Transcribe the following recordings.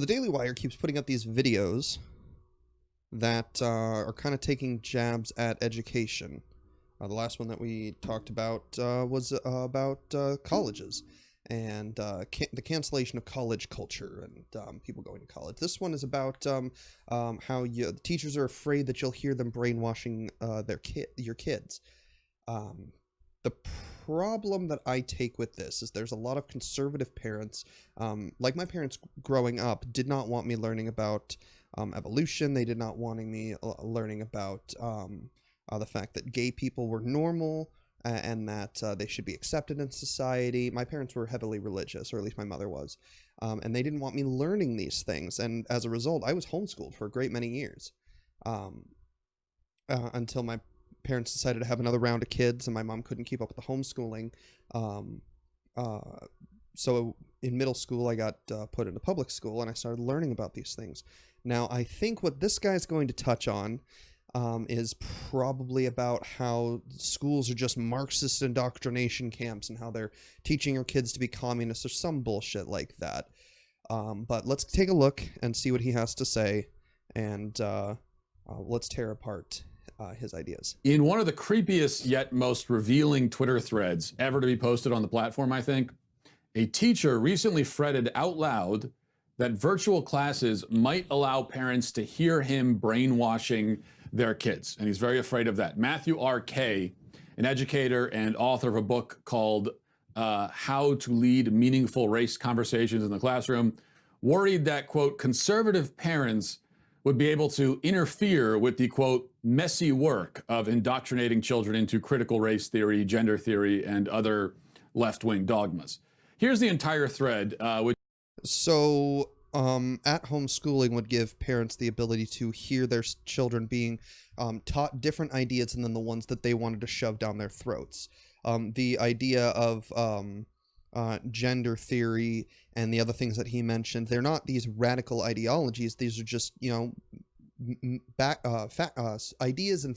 Daily Wire keeps putting up these videos that are kind of taking jabs at education. The last one that we talked about was about colleges and the cancellation of college culture and people going to college. This one is about how the teachers are afraid that you'll hear them brainwashing your kids. The problem that I take with this is there's a lot of conservative parents, like my parents growing up, did not want me learning about evolution. They did not wanting me learning about the fact that gay people were normal and that they should be accepted in society. My parents were heavily religious, or at least my mother was, and they didn't want me learning these things. And as a result, I was homeschooled for a great many years until my parents decided to have another round of kids and my mom couldn't keep up with the homeschooling. So in middle school, I got put into public school and I started learning about these things. Now, I think what this guy's going to touch on is probably about how schools are just Marxist indoctrination camps and how they're teaching your kids to be communists or some bullshit like that. But let's take a look and see what he has to say, and let's tear apart his ideas. In one of the creepiest yet most revealing Twitter threads ever to be posted on the platform, I think, a teacher recently fretted out loud that virtual classes might allow parents to hear him brainwashing their kids. And he's very afraid of that. Matthew R. Kay, an educator and author of a book called How to Lead Meaningful Race Conversations in the Classroom, worried that, quote, conservative parents would be able to interfere with the, quote, messy work of indoctrinating children into critical race theory, gender theory, and other left-wing dogmas. Here's the entire thread. So at-home schooling would give parents the ability to hear their children being taught different ideas than the ones that they wanted to shove down their throats. The idea of gender theory and the other things that he mentioned, they're not these radical ideologies. These are just, ideas and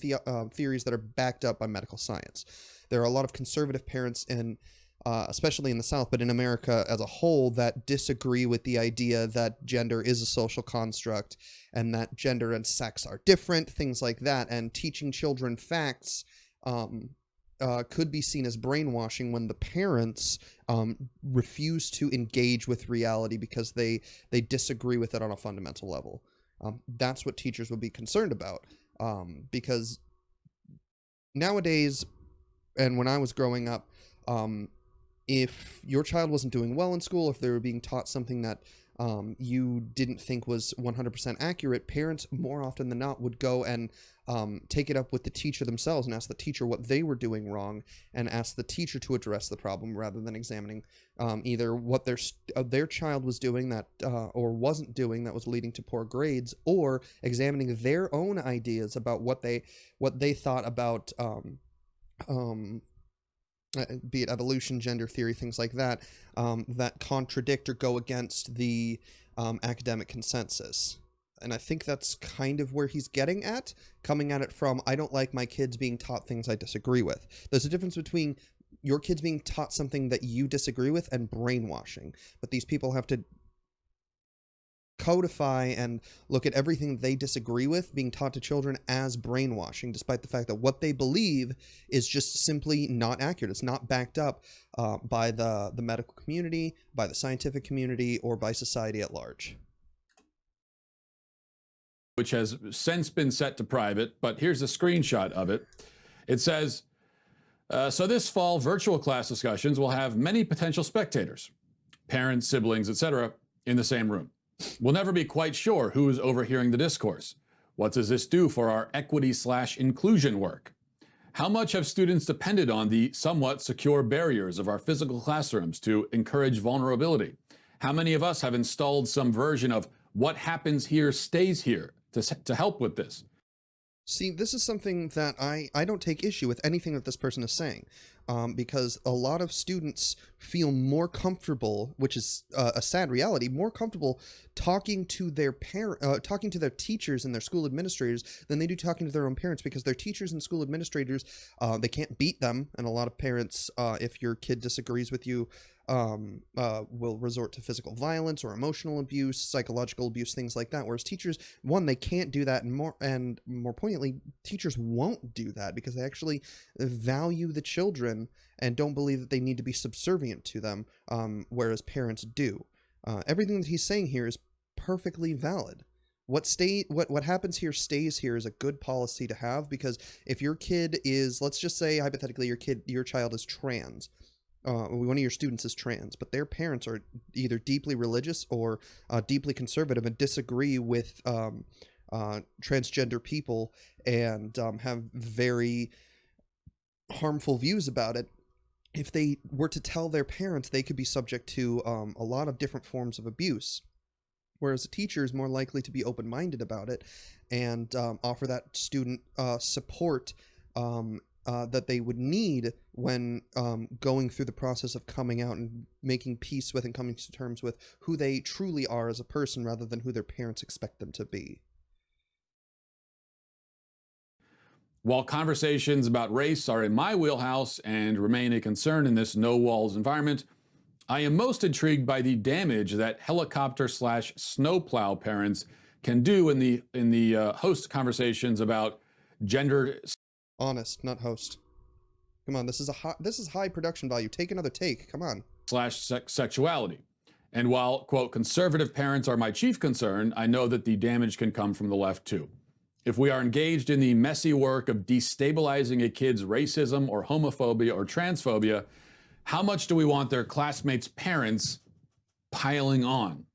theories that are backed up by medical science. There are a lot of conservative parents in especially in the South, but in America as a whole, that disagree with the idea that gender is a social construct and that gender and sex are different, things like that. And teaching children facts could be seen as brainwashing when the parents refuse to engage with reality because they disagree with it on a fundamental level. That's what teachers would be concerned about, because nowadays, and when I was growing up, if your child wasn't doing well in school, if they were being taught something that you didn't think was 100% accurate, parents more often than not would go and take it up with the teacher themselves and ask the teacher what they were doing wrong and ask the teacher to address the problem rather than examining either what their child was doing that or wasn't doing that was leading to poor grades, or examining their own ideas about what they thought about be it evolution, gender theory, things like that, that contradict or go against the academic consensus. And I think that's kind of where he's getting at, coming at it from, I don't like my kids being taught things I disagree with. There's a difference between your kids being taught something that you disagree with and brainwashing. But these people have to codify and look at everything they disagree with being taught to children as brainwashing, despite the fact that what they believe is just simply not accurate. It's not backed up by the medical community, by the scientific community, or by society at large. Which has since been set to private, but here's a screenshot of it. It says, so this fall, virtual class discussions will have many potential spectators, parents, siblings, etc., in the same room. We'll never be quite sure who is overhearing the discourse. What does this do for our equity/inclusion work? How much have students depended on the somewhat secure barriers of our physical classrooms to encourage vulnerability? How many of us have installed some version of what happens here stays here to help with this? See, this is something that I don't take issue with anything that this person is saying, because a lot of students feel more comfortable, which is a sad reality, more comfortable talking to their talking to their teachers and their school administrators than they do talking to their own parents, because their teachers and school administrators, they can't beat them. And a lot of parents, if your kid disagrees with you will resort to physical violence or emotional abuse, psychological abuse, things like that. Whereas teachers, one, they can't do that, and more poignantly, teachers won't do that because they actually value the children and don't believe that they need to be subservient to them, whereas parents do. Everything that he's saying here is perfectly valid. What happens here stays here is a good policy to have, because if your kid is, let's just say hypothetically, your child is trans, one of your students is trans, but their parents are either deeply religious or deeply conservative and disagree with transgender people and have very harmful views about it. If they were to tell their parents, they could be subject to a lot of different forms of abuse. Whereas a teacher is more likely to be open-minded about it and offer that student support that they would need when going through the process of coming out and making peace with and coming to terms with who they truly are as a person rather than who their parents expect them to be. While conversations about race are in my wheelhouse and remain a concern in this no-walls environment, I am most intrigued by the damage that helicopter/snowplow parents can do in the host conversations about gender. Honest, not host. Come on, this is high production value. Take another take. Come on. /sexuality. And while, quote, conservative parents are my chief concern, I know that the damage can come from the left too. If we are engaged in the messy work of destabilizing a kid's racism or homophobia or transphobia, how much do we want their classmates' parents piling on?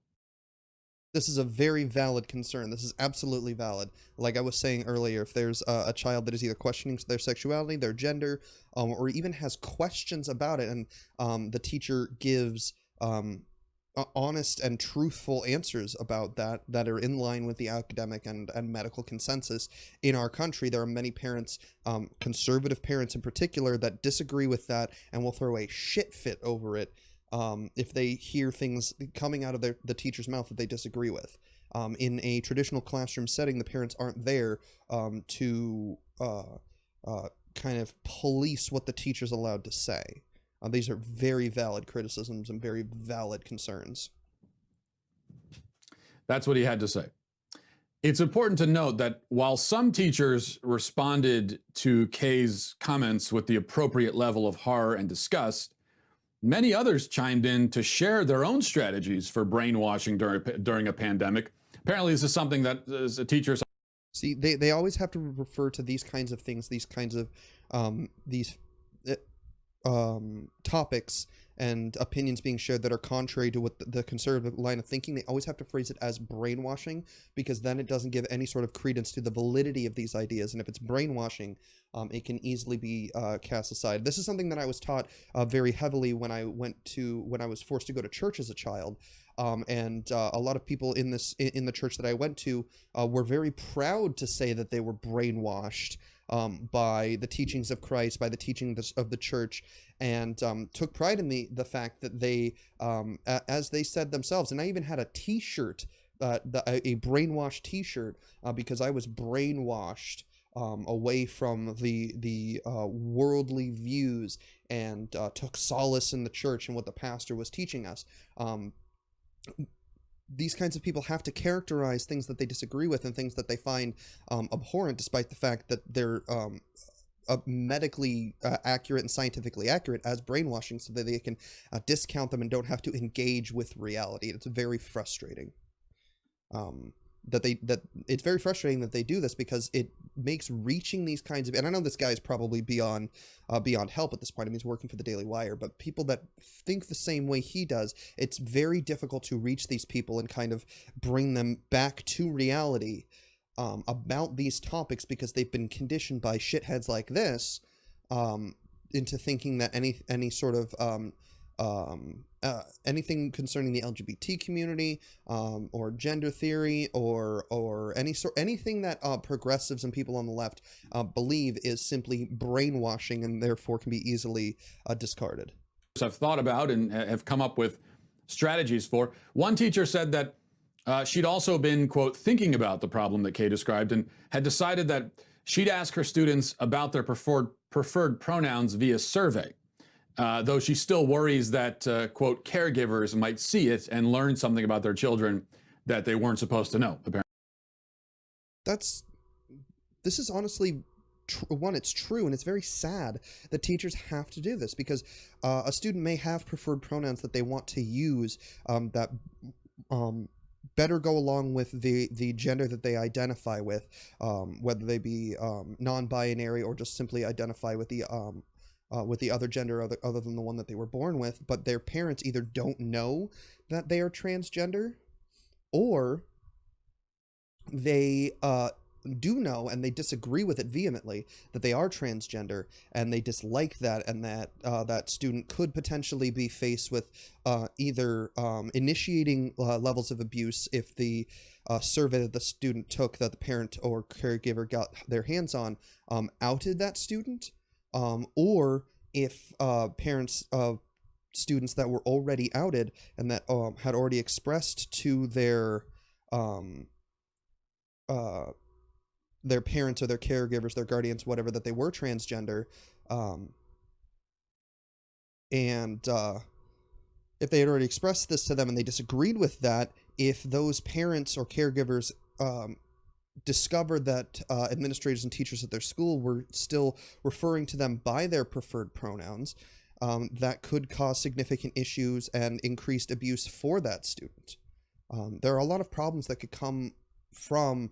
This is a very valid concern. This is absolutely valid. Like I was saying earlier, if there's a child that is either questioning their sexuality, their gender, or even has questions about it, and the teacher gives honest and truthful answers about that are in line with the academic and medical consensus in our country, there are many parents, conservative parents in particular, that disagree with that and will throw a shit fit over it if they hear things coming out of the teacher's mouth that they disagree with. In a traditional classroom setting, the parents aren't there to kind of police what the teacher's allowed to say. These are very valid criticisms and very valid concerns. That's what he had to say. It's important to note that while some teachers responded to Kay's comments with the appropriate level of horror and disgust, many others chimed in to share their own strategies for brainwashing during a pandemic. Apparently, this is something that as a teacher. See, they always have to refer to these kinds of things, these kinds of topics and opinions being shared that are contrary to what the conservative line of thinking. They always have to phrase it as brainwashing, because then it doesn't give any sort of credence to the validity of these ideas. And if it's brainwashing, it can easily be cast aside. This is something that I was taught very heavily when I was forced to go to church as a child. And a lot of people in the church that I went to were very proud to say that they were brainwashed by the teachings of Christ, by the teachings of the church, and took pride in the fact that they, as they said themselves, and I even had a t-shirt, a brainwashed t-shirt, because I was brainwashed away from the worldly views and took solace in the church and what the pastor was teaching us. These kinds of people have to characterize things that they disagree with and things that they find abhorrent, despite the fact that they're medically accurate and scientifically accurate, as brainwashing, so that they can discount them and don't have to engage with reality. It's very frustrating. It's very frustrating that they do this, because it makes reaching these kinds of, and I know this guy is probably beyond help at this point. I mean, he's working for the Daily Wire, but people that think the same way he does, it's very difficult to reach these people and kind of bring them back to reality about these topics, because they've been conditioned by shitheads like this into thinking that any sort of anything concerning the LGBT community, or gender theory, or anything that progressives and people on the left believe is simply brainwashing, and therefore can be easily discarded. I've thought about and have come up with strategies for. One teacher said that she'd also been, quote, thinking about the problem that Kay described, and had decided that she'd ask her students about their preferred pronouns via survey. though she still worries that, quote, caregivers might see it and learn something about their children that they weren't supposed to know, apparently. This is honestly, it's true, and it's very sad that teachers have to do this, because a student may have preferred pronouns that they want to use that better go along with the gender that they identify with, whether they be non-binary or just simply identify with the other gender other than the one that they were born with, but their parents either don't know that they are transgender, or they do know and they disagree with it vehemently that they are transgender, and they dislike that, and that that student could potentially be faced with either initiating levels of abuse if the survey that the student took that the parent or caregiver got their hands on outed that student, or if parents of students that were already outed and that had already expressed to their parents or their caregivers, their guardians, whatever, that they were transgender, and if they had already expressed this to them and they disagreed with that, if those parents or caregivers discovered that administrators and teachers at their school were still referring to them by their preferred pronouns, that could cause significant issues and increased abuse for that student. There are a lot of problems that could come from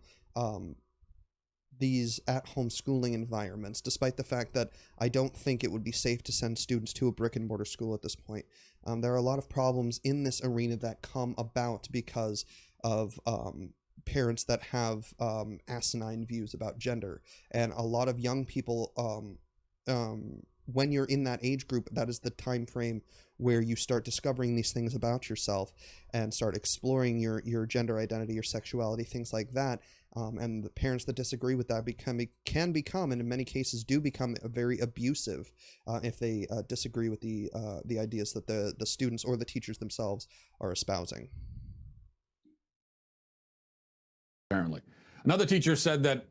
these at-home schooling environments, despite the fact that I don't think it would be safe to send students to a brick-and-mortar school at this point. There are a lot of problems in this arena that come about because of parents that have asinine views about gender, and a lot of young people, when you're in that age group, that is the time frame where you start discovering these things about yourself and start exploring your gender identity, your sexuality, things like that. And the parents that disagree with that can become, and in many cases do become, very abusive if they disagree with the ideas that the students or the teachers themselves are espousing. Apparently. Another teacher said that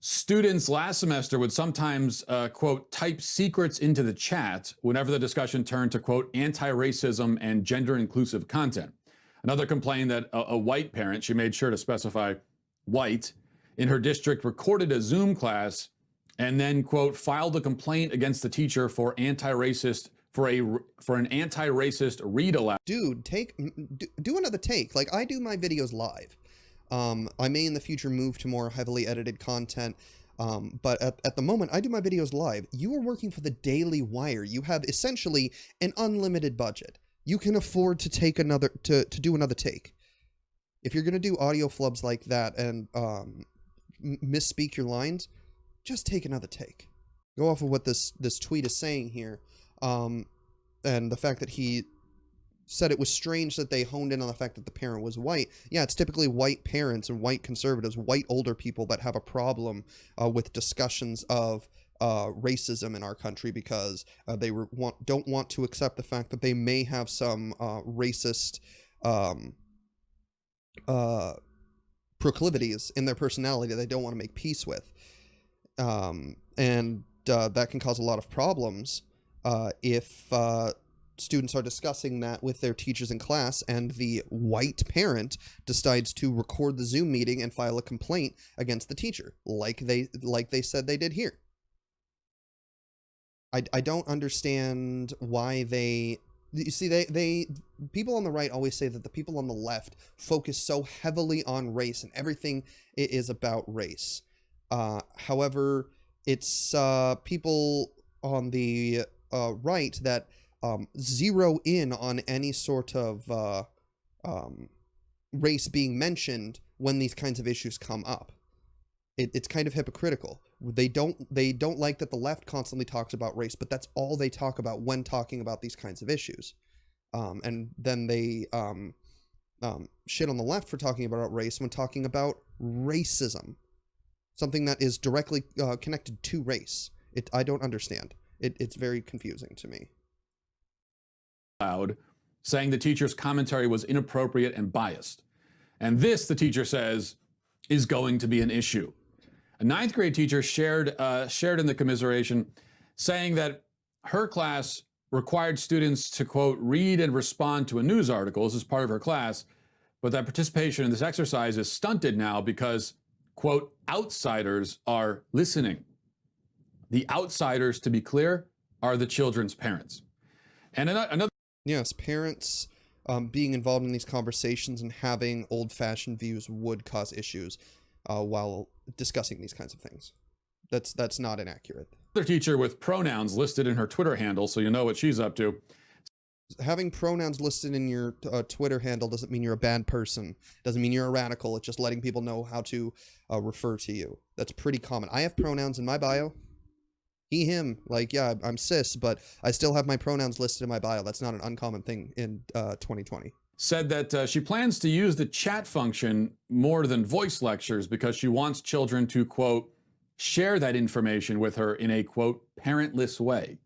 students last semester would sometimes, quote, type secrets into the chat whenever the discussion turned to, quote, anti-racism and gender-inclusive content. Another complained that a white parent, she made sure to specify white, in her district recorded a Zoom class and then, quote, filed a complaint against the teacher for an anti-racist read aloud. Dude, do another take. Like, I do my videos live. I may in the future move to more heavily edited content, but at the moment I do my videos live. You are working for the Daily Wire. You have essentially an unlimited budget. You can afford to take to do another take. If you're going to do audio flubs like that and misspeak your lines, just take another take. Go off of what this tweet is saying here, and the fact that he said it was strange that they honed in on the fact that the parent was white. Yeah, it's typically white parents and white conservatives, white older people that have a problem with discussions of racism in our country, because they don't want to accept the fact that they may have some racist proclivities in their personality that they don't want to make peace with, and that can cause a lot of problems if students are discussing that with their teachers in class and the white parent decides to record the Zoom meeting and file a complaint against the teacher, like they said they did here. I don't understand why you see, they people on the right always say that the people on the left focus so heavily on race and everything is about race. However, it's people on the right that zero in on any sort of race being mentioned when these kinds of issues come up. It's kind of hypocritical. They don't like that the left constantly talks about race, but that's all they talk about when talking about these kinds of issues. And then they shit on the left for talking about race when talking about racism, something that is directly connected to race. I don't understand. It's very confusing to me. Loud, saying the teacher's commentary was inappropriate and biased. And this, the teacher says, is going to be an issue. A ninth grade teacher shared in the commiseration, saying that her class required students to, quote, read and respond to a news article as part of her class, but that participation in this exercise is stunted now because, quote, outsiders are listening. The outsiders, to be clear, are the children's parents. And another. Yes, parents being involved in these conversations and having old-fashioned views would cause issues while discussing these kinds of things. That's not inaccurate. Another teacher with pronouns listed in her Twitter handle, so you know what she's up to. Having pronouns listed in your Twitter handle doesn't mean you're a bad person. Doesn't mean you're a radical. It's just letting people know how to refer to you. That's pretty common. I have pronouns in my bio. He, him. Like, yeah, I'm cis, but I still have my pronouns listed in my bio. That's not an uncommon thing in 2020. Said that she plans to use the chat function more than voice lectures because she wants children to, quote, share that information with her in a, quote, parentless way.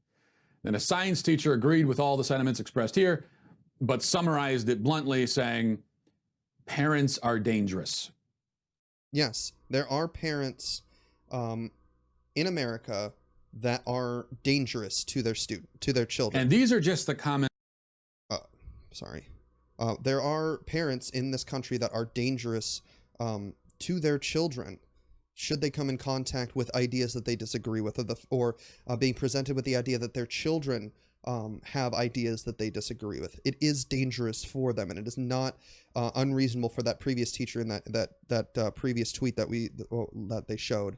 Then a science teacher agreed with all the sentiments expressed here, but summarized it bluntly, saying, parents are dangerous. Yes, there are parents in America that are dangerous to their children. And these are just the comments. There are parents in this country that are dangerous to their children should they come in contact with ideas that they disagree with, or being presented with the idea that their children have ideas that they disagree with. It is dangerous for them, and it is not unreasonable for that previous teacher in that previous tweet that they showed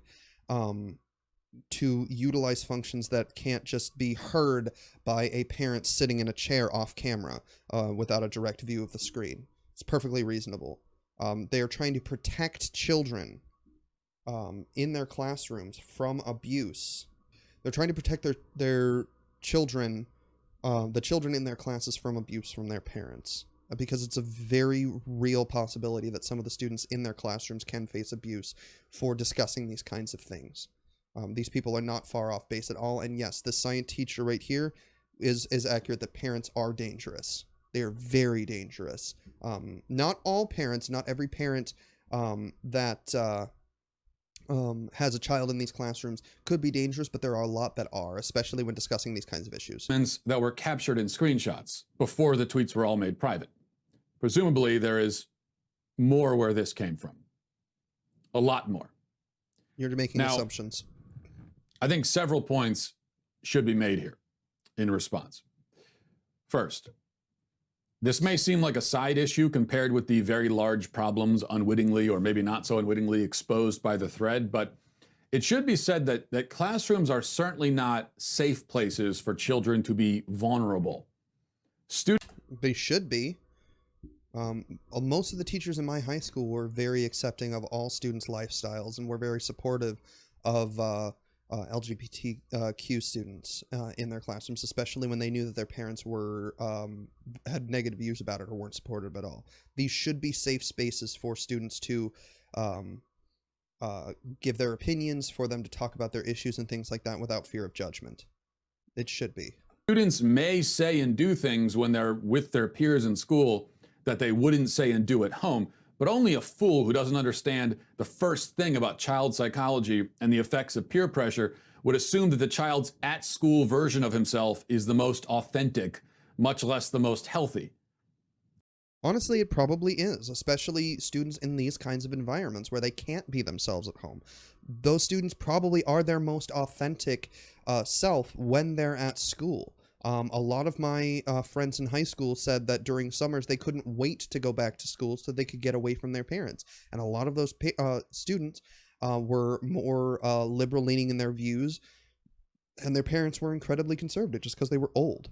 to utilize functions that can't just be heard by a parent sitting in a chair off camera without a direct view of the screen. It's perfectly reasonable. They are trying to protect children in their classrooms from abuse. They're trying to protect their children, the children in their classes, from abuse from their parents, because it's a very real possibility that some of the students in their classrooms can face abuse for discussing these kinds of things. These people are not far off base at all. And yes, the science teacher right here is accurate that parents are dangerous. They are very dangerous. Not all parents, not every parent that has a child in these classrooms could be dangerous, but there are a lot that are, especially when discussing these kinds of issues. That were captured in screenshots before the tweets were all made private. Presumably, there is more where this came from. A lot more. You're making assumptions. I think several points should be made here in response. First, this may seem like a side issue compared with the very large problems unwittingly or maybe not so unwittingly exposed by the thread, but it should be said that classrooms are certainly not safe places for children to be vulnerable. They should be. Most of the teachers in my high school were very accepting of all students' lifestyles and were very supportive of LGBTQ students in their classrooms, especially when they knew that their parents had negative views about it or weren't supportive at all. These should be safe spaces for students to give their opinions, for them to talk about their issues and things like that without fear of judgment. It should be. Students may say and do things when they're with their peers in school that they wouldn't say and do at home, but only a fool who doesn't understand the first thing about child psychology and the effects of peer pressure would assume that the child's at-school version of himself is the most authentic, much less the most healthy. Honestly, it probably is, especially students in these kinds of environments where they can't be themselves at home. Those students probably are their most authentic self when they're at school. A lot of my friends in high school said that during summers they couldn't wait to go back to school so they could get away from their parents. And a lot of those students were more liberal-leaning in their views, and their parents were incredibly conservative just because they were old.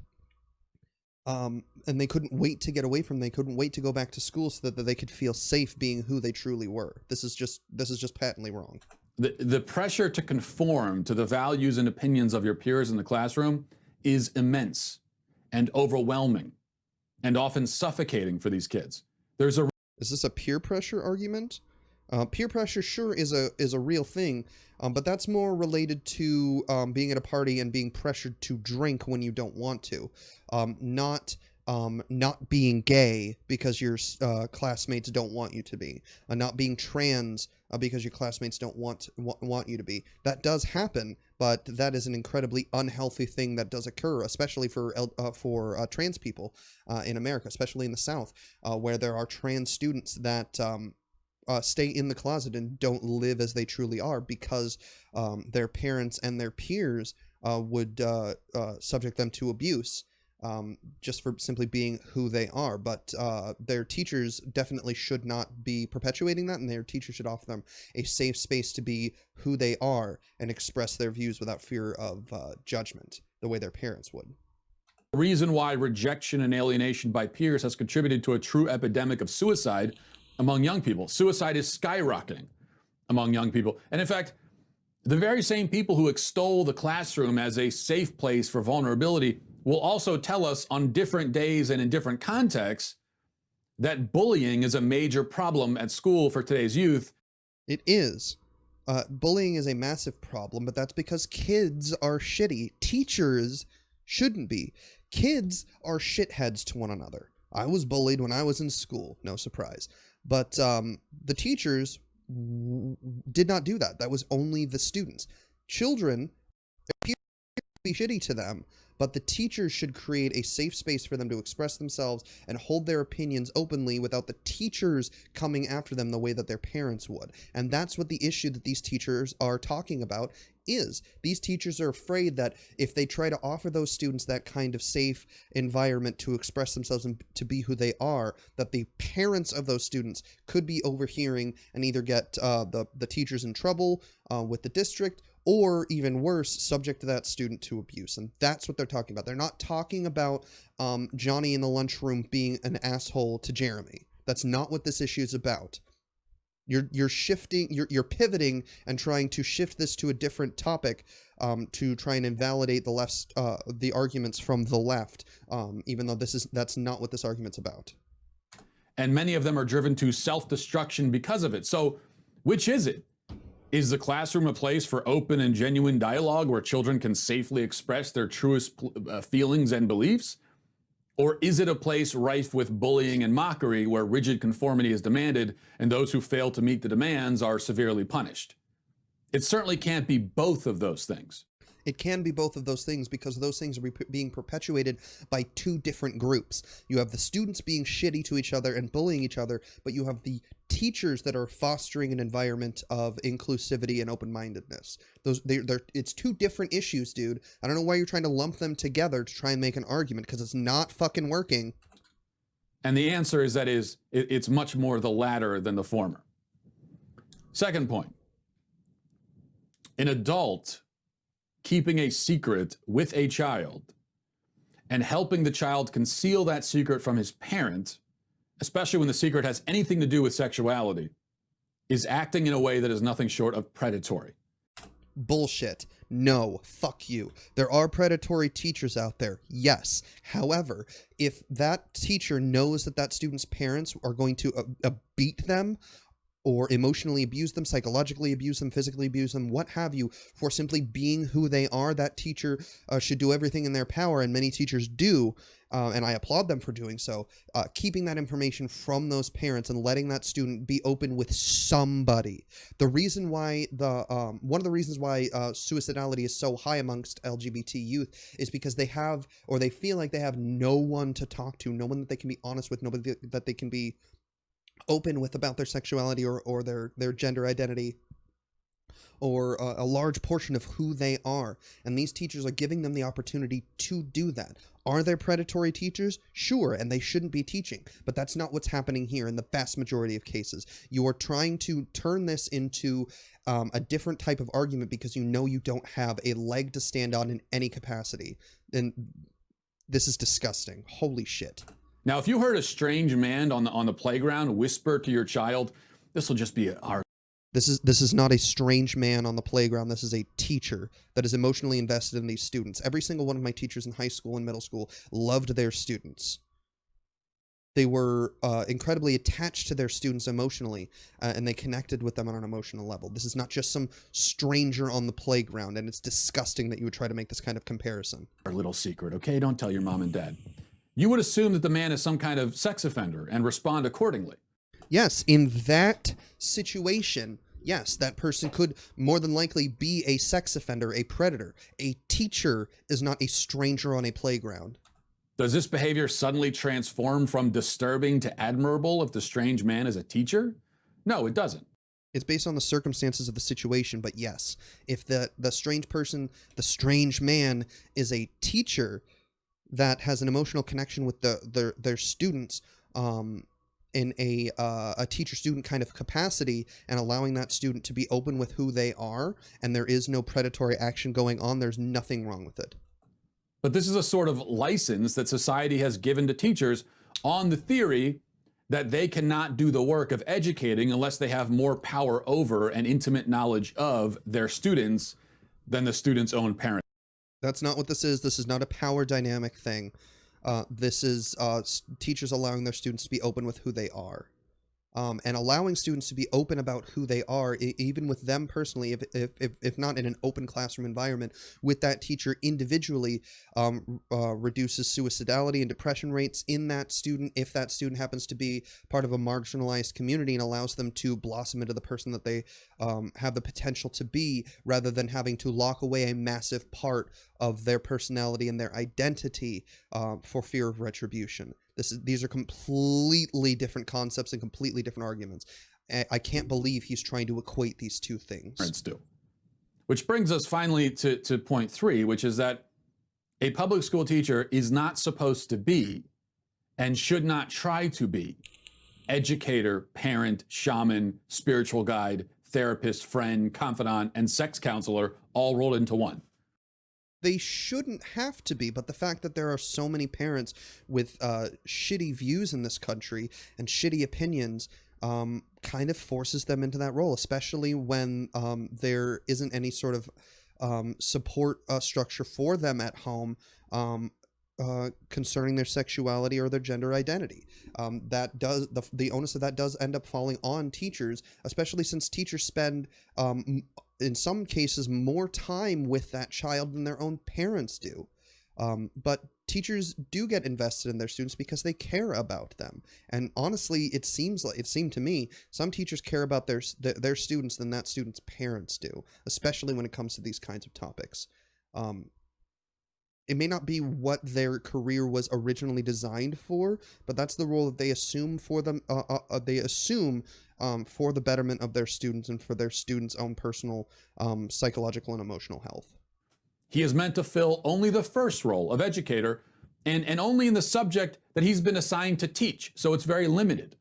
And they couldn't wait to get away from them. They couldn't wait to go back to school so that they could feel safe being who they truly were. This is just patently wrong. The pressure to conform to the values and opinions of your peers in the classroom is immense and overwhelming and often suffocating for these kids. Is this a peer pressure argument? Peer pressure sure is a real thing, but that's more related to being at a party and being pressured to drink when you don't want to, not not being gay because your classmates don't want you to be, not being trans because your classmates don't want you to be. That does happen, but that is an incredibly unhealthy thing that does occur, especially for trans people in America, especially in the South, where there are trans students that stay in the closet and don't live as they truly are because their parents and their peers would subject them to abuse. Just for simply being who they are. But their teachers definitely should not be perpetuating that, and their teachers should offer them a safe space to be who they are and express their views without fear of judgment, the way their parents would. The reason why rejection and alienation by peers has contributed to a true epidemic of suicide among young people. Suicide is skyrocketing among young people. And in fact, the very same people who extol the classroom as a safe place for vulnerability will also tell us on different days and in different contexts that bullying is a major problem at school for today's youth. It is. Bullying is a massive problem, but that's because kids are shitty. Teachers shouldn't be. Kids are shitheads to one another. I was bullied when I was in school, no surprise. But the teachers did not do that. That was only the students. Children appear to be shitty to them, but the teachers should create a safe space for them to express themselves and hold their opinions openly without the teachers coming after them the way that their parents would. And that's what the issue that these teachers are talking about is. These teachers are afraid that if they try to offer those students that kind of safe environment to express themselves and to be who they are, that the parents of those students could be overhearing and either get the teachers in trouble with the district, or even worse, subject that student to abuse. And that's what they're talking about. They're not talking about Johnny in the lunchroom being an asshole to Jeremy. That's not what this issue is about. You're shifting, you're pivoting and trying to shift this to a different topic to try and invalidate the left's the arguments from the left, even though that's not what this argument's about. And many of them are driven to self-destruction because of it. So which is it? Is the classroom a place for open and genuine dialogue where children can safely express their truest feelings and beliefs? Or is it a place rife with bullying and mockery where rigid conformity is demanded and those who fail to meet the demands are severely punished? It certainly can't be both of those things. It can be both of those things because those things are being perpetuated by two different groups. You have the students being shitty to each other and bullying each other, but you have the teachers that are fostering an environment of inclusivity and open-mindedness. It's two different issues, dude. I don't know why you're trying to lump them together to try and make an argument, because it's not fucking working. And the answer is that it's much more the latter than the former. Second point. An adult keeping a secret with a child and helping the child conceal that secret from his parent, especially when the secret has anything to do with sexuality, is acting in a way that is nothing short of predatory. Bullshit. No, fuck you. There are predatory teachers out there, yes. However, if that teacher knows that that student's parents are going to beat them, or emotionally abuse them, psychologically abuse them, physically abuse them, what have you, for simply being who they are, that teacher should do everything in their power, and many teachers do, and I applaud them for doing so, keeping that information from those parents and letting that student be open with somebody. The reason why one of the reasons why suicidality is so high amongst LGBT youth is because they have, or they feel like they have no one to talk to, no one that they can be honest with, nobody that they can be open with about their sexuality or their gender identity, or a large portion of who they are. And these teachers are giving them the opportunity to do that. Are there predatory teachers? Sure, and they shouldn't be teaching. But that's not what's happening here in the vast majority of cases. You are trying to turn this into a different type of argument because you know you don't have a leg to stand on in any capacity. And this is disgusting. Holy shit. Now, if you heard a strange man on the playground whisper to your child, this will just be our... This is not a strange man on the playground. This is a teacher that is emotionally invested in these students. Every single one of my teachers in high school and middle school loved their students. They were incredibly attached to their students emotionally, and they connected with them on an emotional level. This is not just some stranger on the playground, and it's disgusting that you would try to make this kind of comparison. Our little secret, okay? Don't tell your mom and dad. you would assume that the man is some kind of sex offender and respond accordingly. Yes, in that situation, yes, that person could more than likely be a sex offender, a predator. A teacher is not a stranger on a playground. Does this behavior suddenly transform from disturbing to admirable if the strange man is a teacher? No, it doesn't. It's based on the circumstances of the situation, but yes, if the strange person, the strange man, is a teacher that has an emotional connection with their students, in a teacher-student kind of capacity, and allowing that student to be open with who they are, and there is no predatory action going on, there's nothing wrong with it. But this is a sort of license that society has given to teachers on the theory that they cannot do the work of educating unless they have more power over and intimate knowledge of their students than the student's own parents. That's not what this is. This is not a power dynamic thing. This is teachers allowing their students to be open with who they are. And allowing students to be open about who they are, even with them personally, if not in an open classroom environment, with that teacher individually, reduces suicidality and depression rates in that student, if that student happens to be part of a marginalized community, and allows them to blossom into the person that they have the potential to be, rather than having to lock away a massive part of their personality and their identity for fear of retribution. These are completely different concepts and completely different arguments. I can't believe he's trying to equate these two things. Parents do. Which brings us finally to point 3, which is that a public school teacher is not supposed to be, and should not try to be, educator, parent, shaman, spiritual guide, therapist, friend, confidant, and sex counselor all rolled into one. They shouldn't have to be, but the fact that there are so many parents with shitty views in this country and shitty opinions kind of forces them into that role, especially when there isn't any sort of support structure for them at home concerning their sexuality or their gender identity. That does the onus of that does end up falling on teachers, especially since teachers spend in some cases more time with that child than their own parents do. But teachers do get invested in their students because they care about them. And honestly, it seemed to me, some teachers care about their students than that student's parents do, especially when it comes to these kinds of topics. It may not be what their career was originally designed for, but that's the role that they assume for them. They assume for the betterment of their students and for their students' own personal psychological and emotional health. He is meant to fill only the first role of educator, and only in the subject that he's been assigned to teach, so it's very limited.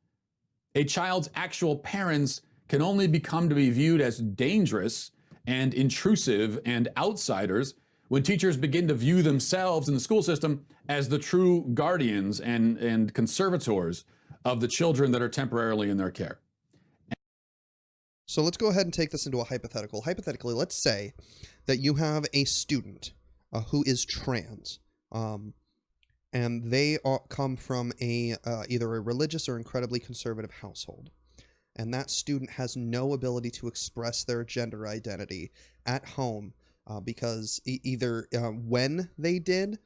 A child's actual parents can only become to be viewed as dangerous and intrusive and outsiders when teachers begin to view themselves in the school system as the true guardians and conservators of the children that are temporarily in their care. So let's go ahead and take this into a hypothetical. Hypothetically, let's say that you have a student who is trans, and they come from either a religious or incredibly conservative household. And that student has no ability to express their gender identity at home because either when they did,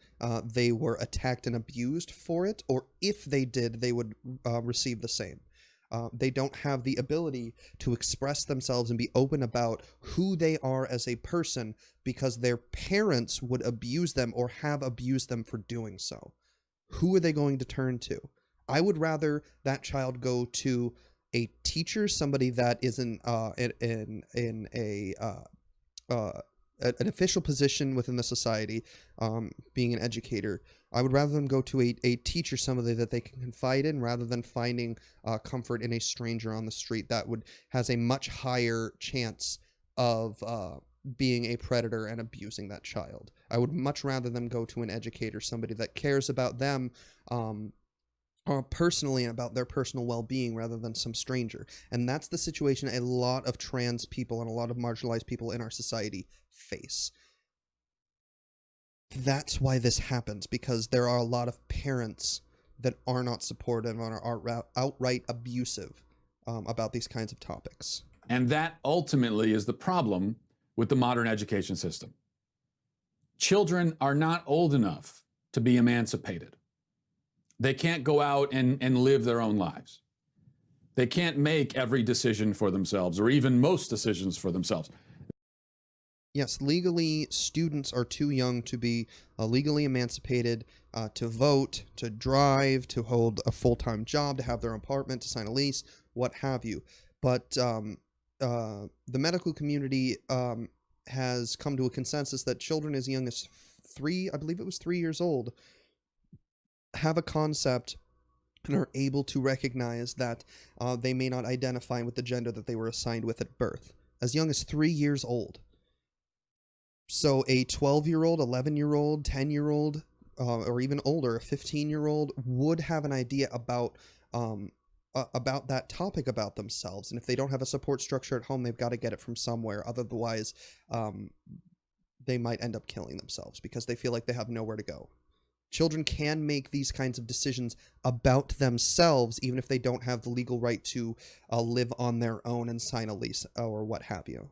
they were attacked and abused for it, or if they did, they would receive the same. They don't have the ability to express themselves and be open about who they are as a person because their parents would abuse them or have abused them for doing so. Who are they going to turn to? I would rather that child go to a teacher, somebody that is in an official position within the society, being an educator. I would rather them go to a teacher, somebody that they can confide in, rather than finding comfort in a stranger on the street that has a much higher chance of being a predator and abusing that child. I would much rather them go to an educator, somebody that cares about them personally and about their personal well-being, rather than some stranger. And that's the situation a lot of trans people and a lot of marginalized people in our society face. That's why this happens, because there are a lot of parents that are not supportive and are outright abusive about these kinds of topics. And that ultimately is the problem with the modern education system. Children are not old enough to be emancipated. They can't go out and live their own lives. They can't make every decision for themselves, or even most decisions for themselves. Yes, legally, students are too young to be legally emancipated, to vote, to drive, to hold a full-time job, to have their own apartment, to sign a lease, what have you. But the medical community has come to a consensus that children as young as 3, I believe it was 3 years old, have a concept and are able to recognize that they may not identify with the gender that they were assigned with at birth. As young as 3 years old. So a 12-year-old, 11-year-old, 10-year-old, or even older, a 15-year-old would have an idea about that topic about themselves. And if they don't have a support structure at home, they've got to get it from somewhere. Otherwise, they might end up killing themselves because they feel like they have nowhere to go. Children can make these kinds of decisions about themselves, even if they don't have the legal right to live on their own and sign a lease or what have you.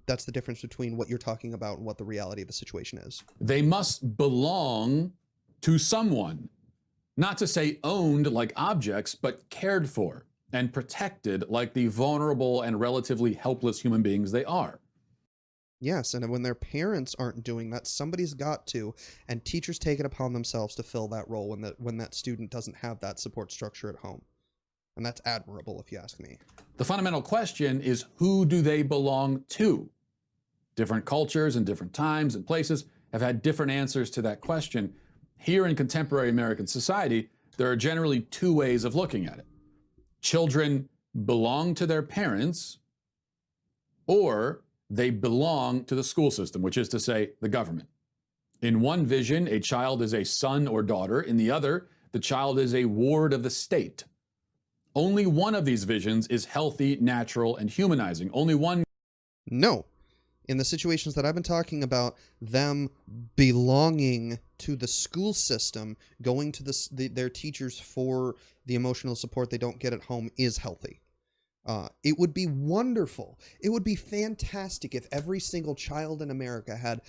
That's the difference between what you're talking about and what the reality of the situation is. They must belong to someone, not to say owned like objects, but cared for and protected like the vulnerable and relatively helpless human beings they are. Yes, and when their parents aren't doing that, somebody's got to, and teachers take it upon themselves to fill that role when that student doesn't have that support structure at home. And that's admirable, if you ask me. The fundamental question is, who do they belong to? Different cultures and different times and places have had different answers to that question. Here in contemporary American society, there are generally two ways of looking at it. Children belong to their parents, or they belong to the school system, which is to say, the government. In one vision, a child is a son or daughter. In the other, the child is a ward of the state. Only one of these visions is healthy, natural, and humanizing. Only one. No. In the situations that I've been talking about, them belonging to the school system, going to their teachers for the emotional support they don't get at home is healthy. It would be wonderful. It would be fantastic if every single child in America had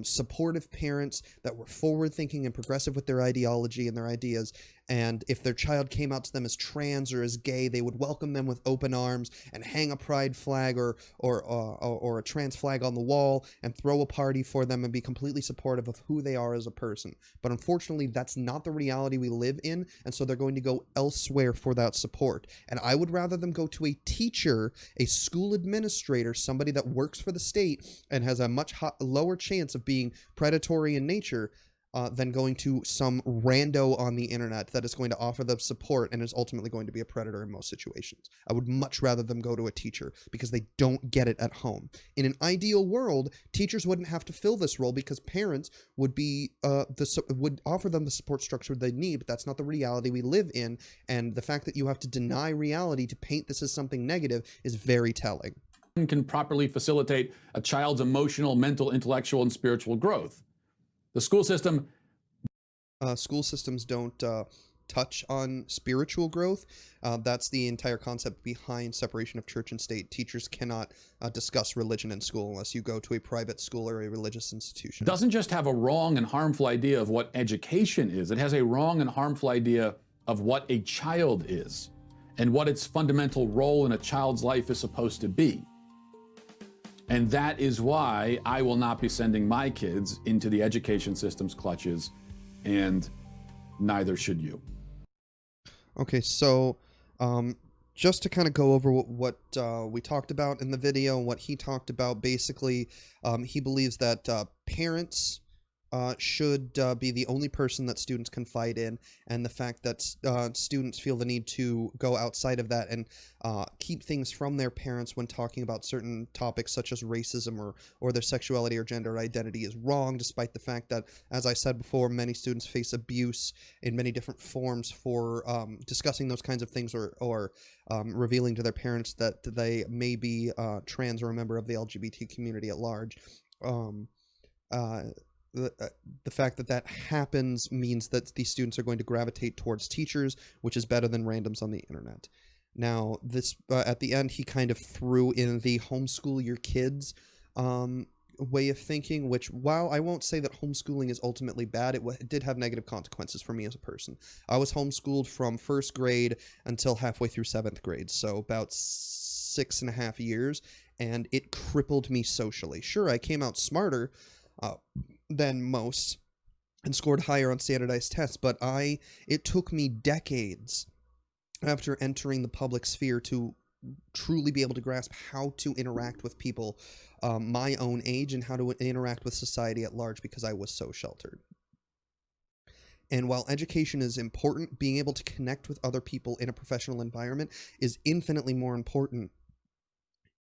supportive parents that were forward-thinking and progressive with their ideology and their ideas. And if their child came out to them as trans or as gay, they would welcome them with open arms and hang a pride flag or a trans flag on the wall and throw a party for them and be completely supportive of who they are as a person. But unfortunately, that's not the reality we live in, and so they're going to go elsewhere for that support. And I would rather them go to a teacher, a school administrator, somebody that works for the state and has a much lower chance of being predatory in nature, than going to some rando on the internet that is going to offer them support and is ultimately going to be a predator in most situations. I would much rather them go to a teacher because they don't get it at home. In an ideal world, teachers wouldn't have to fill this role because parents would would offer them the support structure they need, but that's not the reality we live in, and the fact that you have to deny reality to paint this as something negative is very telling. Can properly facilitate a child's emotional, mental, intellectual, and spiritual growth. The school system. School systems don't touch on spiritual growth. That's the entire concept behind separation of church and state. Teachers cannot discuss religion in school unless you go to a private school or a religious institution. It doesn't just have a wrong and harmful idea of what education is. It has a wrong and harmful idea of what a child is and what its fundamental role in a child's life is supposed to be. And that is why I will not be sending my kids into the education system's clutches, and neither should you. Okay, so just to kind of go over what we talked about in the video and what he talked about, basically, he believes that parents should be the only person that students confide in, and the fact that students feel the need to go outside of that and keep things from their parents when talking about certain topics such as racism or their sexuality or gender identity is wrong, despite the fact that, as I said before, many students face abuse in many different forms for discussing those kinds of things or revealing to their parents that they may be trans or a member of the LGBT community at large. The fact that happens means that these students are going to gravitate towards teachers, which is better than randoms on the internet. Now, this at the end, he kind of threw in the homeschool your kids way of thinking, which, while I won't say that homeschooling is ultimately bad, it did have negative consequences for me as a person. I was homeschooled from first grade until halfway through 7th grade, so about 6.5 years, and it crippled me socially. Sure, I came out smarter than most and scored higher on standardized tests, but it took me decades after entering the public sphere to truly be able to grasp how to interact with people my own age and how to interact with society at large, because I was so sheltered. And while education is important, being able to connect with other people in a professional environment is infinitely more important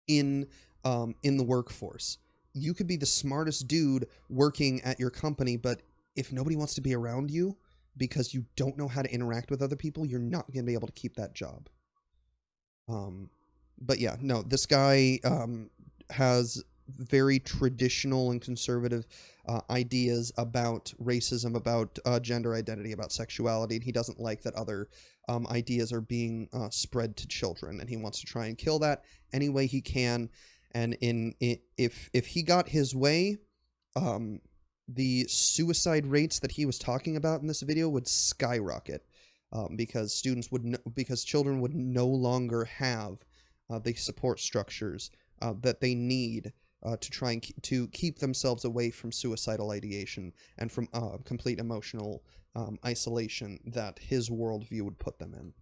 in the workforce. You could be the smartest dude working at your company, but if nobody wants to be around you because you don't know how to interact with other people, you're not going to be able to keep that job. But yeah, no, this guy has very traditional and conservative ideas about racism, about gender identity, about sexuality, and he doesn't like that other ideas are being spread to children, and he wants to try and kill that any way he can. And if he got his way, the suicide rates that he was talking about in this video would skyrocket, because children would no longer have the support structures that they need to try and to keep themselves away from suicidal ideation and from complete emotional isolation that his worldview would put them in.